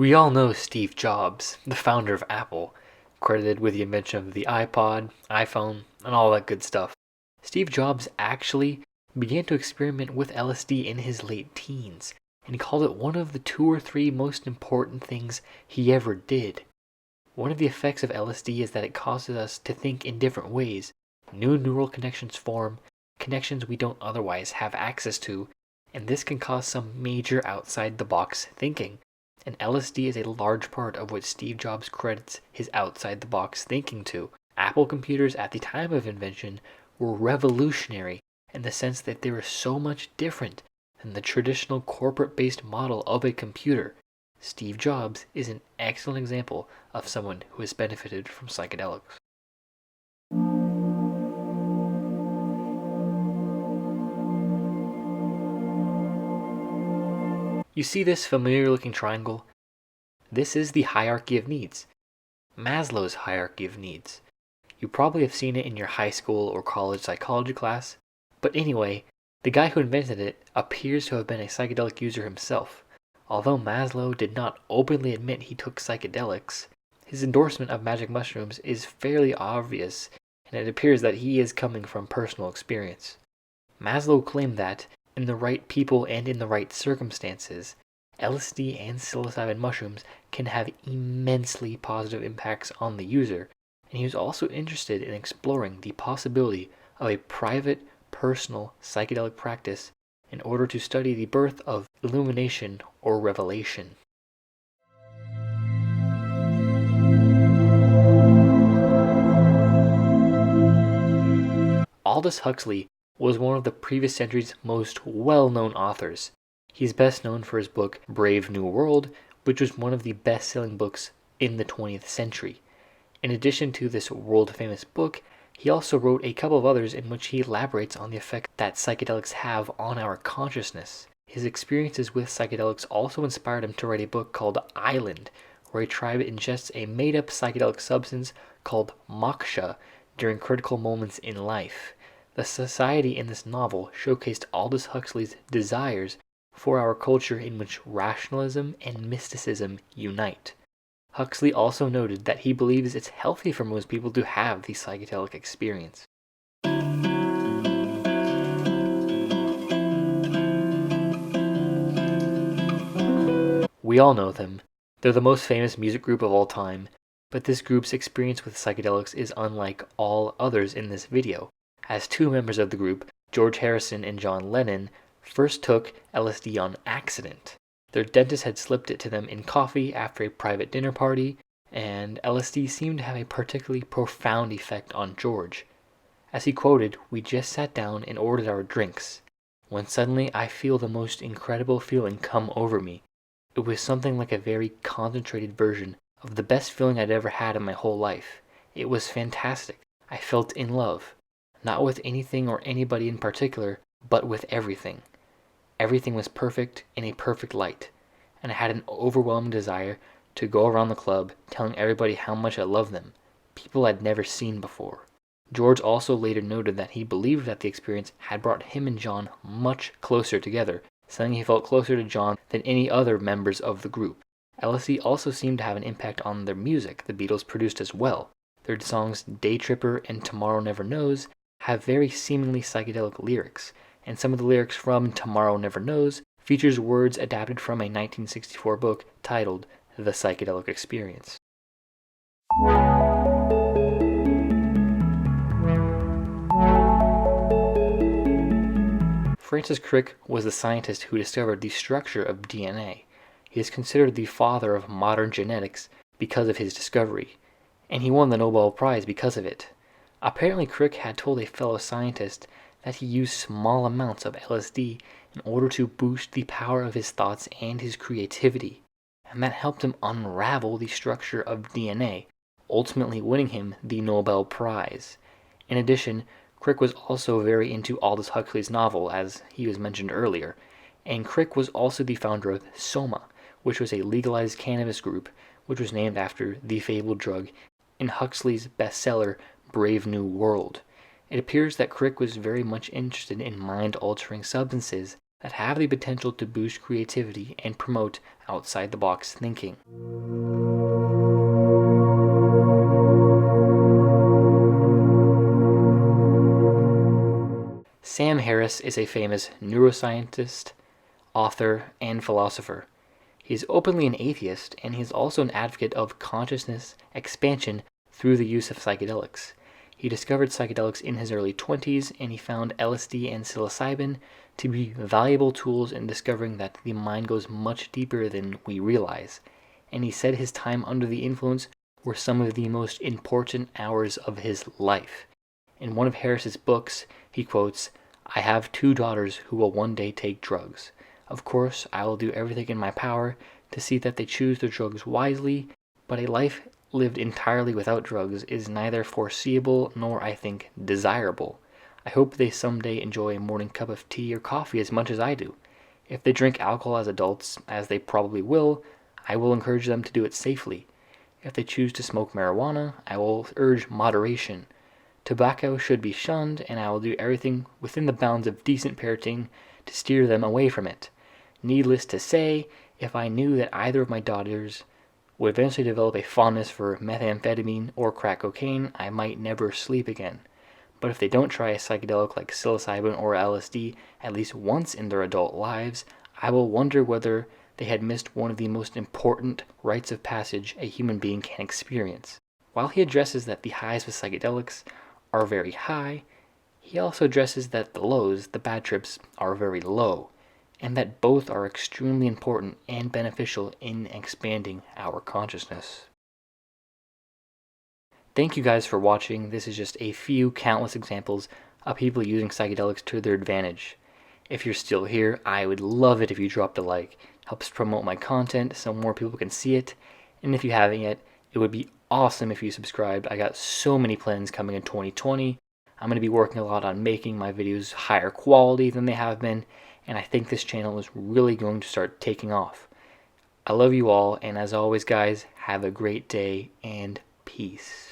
We all know Steve Jobs, the founder of Apple, credited with the invention of the iPod, iPhone, and all that good stuff. Steve Jobs actually began to experiment with LSD in his late teens, and he called it one of the 2 or 3 most important things he ever did. One of the effects of LSD is that it causes us to think in different ways. New neural connections form, connections we don't otherwise have access to, and this can cause some major outside-the-box thinking. And LSD is a large part of what Steve Jobs credits his outside-the-box thinking to. Apple computers at the time of invention were revolutionary in the sense that they were so much different than the traditional corporate-based model of a computer. Steve Jobs is an excellent example of someone who has benefited from psychedelics. You see this familiar looking triangle? This is the hierarchy of needs. Maslow's hierarchy of needs. You probably have seen it in your high school or college psychology class, but anyway, the guy who invented it appears to have been a psychedelic user himself. Although Maslow did not openly admit he took psychedelics, his endorsement of magic mushrooms is fairly obvious, and it appears that he is coming from personal experience. Maslow claimed that, in the right people and in the right circumstances, LSD and psilocybin mushrooms can have immensely positive impacts on the user, and he was also interested in exploring the possibility of a private, personal psychedelic practice in order to study the birth of illumination or revelation. Aldous Huxley was one of the previous century's most well-known authors. He's best known for his book Brave New World, which was one of the best-selling books in the 20th century. In addition to this world-famous book, he also wrote a couple of others in which he elaborates on the effect that psychedelics have on our consciousness. His experiences with psychedelics also inspired him to write a book called Island, where a tribe ingests a made-up psychedelic substance called moksha during critical moments in life. The society in this novel showcased Aldous Huxley's desires for our culture in which rationalism and mysticism unite. Huxley also noted that he believes it's healthy for most people to have the psychedelic experience. We all know them. They're the most famous music group of all time, but this group's experience with psychedelics is unlike all others in this video, as 2 members of the group, George Harrison and John Lennon, first took LSD on accident. Their dentist had slipped it to them in coffee after a private dinner party, and LSD seemed to have a particularly profound effect on George. As he quoted, "We just sat down and ordered our drinks, when suddenly I feel the most incredible feeling come over me. It was something like a very concentrated version of the best feeling I'd ever had in my whole life. It was fantastic. I felt in love. Not with anything or anybody in particular, but with everything. Everything was perfect in a perfect light, and I had an overwhelming desire to go around the club telling everybody how much I loved them, people I'd never seen before." George also later noted that he believed that the experience had brought him and John much closer together, saying he felt closer to John than any other members of the group. LSD also seemed to have an impact on their music the Beatles produced as well. Their songs Day Tripper and Tomorrow Never Knows have very seemingly psychedelic lyrics, and some of the lyrics from Tomorrow Never Knows features words adapted from a 1964 book titled The Psychedelic Experience. Francis Crick was the scientist who discovered the structure of DNA. He is considered the father of modern genetics because of his discovery, and he won the Nobel Prize because of it. Apparently, Crick had told a fellow scientist that he used small amounts of LSD in order to boost the power of his thoughts and his creativity, and that helped him unravel the structure of DNA, ultimately winning him the Nobel Prize. In addition, Crick was also very into Aldous Huxley's novel, as he was mentioned earlier, and Crick was also the founder of Soma, which was a legalized cannabis group which was named after the fabled drug in Huxley's bestseller Brave New World. It appears that Crick was very much interested in mind-altering substances that have the potential to boost creativity and promote outside-the-box thinking. Sam Harris is a famous neuroscientist, author, and philosopher. He is openly an atheist, and he is also an advocate of consciousness expansion through the use of psychedelics. He discovered psychedelics in his early 20s, and he found LSD and psilocybin to be valuable tools in discovering that the mind goes much deeper than we realize. And he said his time under the influence were some of the most important hours of his life. In one of Harris's books, he quotes, "I have 2 daughters who will one day take drugs. Of course, I will do everything in my power to see that they choose their drugs wisely, but a life lived entirely without drugs is neither foreseeable nor, I think, desirable. I hope they someday enjoy a morning cup of tea or coffee as much as I do. If they drink alcohol as adults, as they probably will, I will encourage them to do it safely. If they choose to smoke marijuana, I will urge moderation. Tobacco should be shunned, and I will do everything within the bounds of decent parenting to steer them away from it. Needless to say, if I knew that either of my daughters would eventually develop a fondness for methamphetamine or crack cocaine, I might never sleep again. But if they don't try a psychedelic like psilocybin or LSD at least once in their adult lives, I will wonder whether they had missed one of the most important rites of passage a human being can experience." While he addresses that the highs with psychedelics are very high, he also addresses that the lows, the bad trips, are very low, and that both are extremely important and beneficial in expanding our consciousness. Thank you guys for watching. This is just a few countless examples of people using psychedelics to their advantage. If you're still here, I would love it if you dropped a like. It helps promote my content so more people can see it. And if you haven't yet, it would be awesome if you subscribed. I got so many plans coming in 2020. I'm going to be working a lot on making my videos higher quality than they have been, and I think this channel is really going to start taking off. I love you all, and as always guys, have a great day and peace.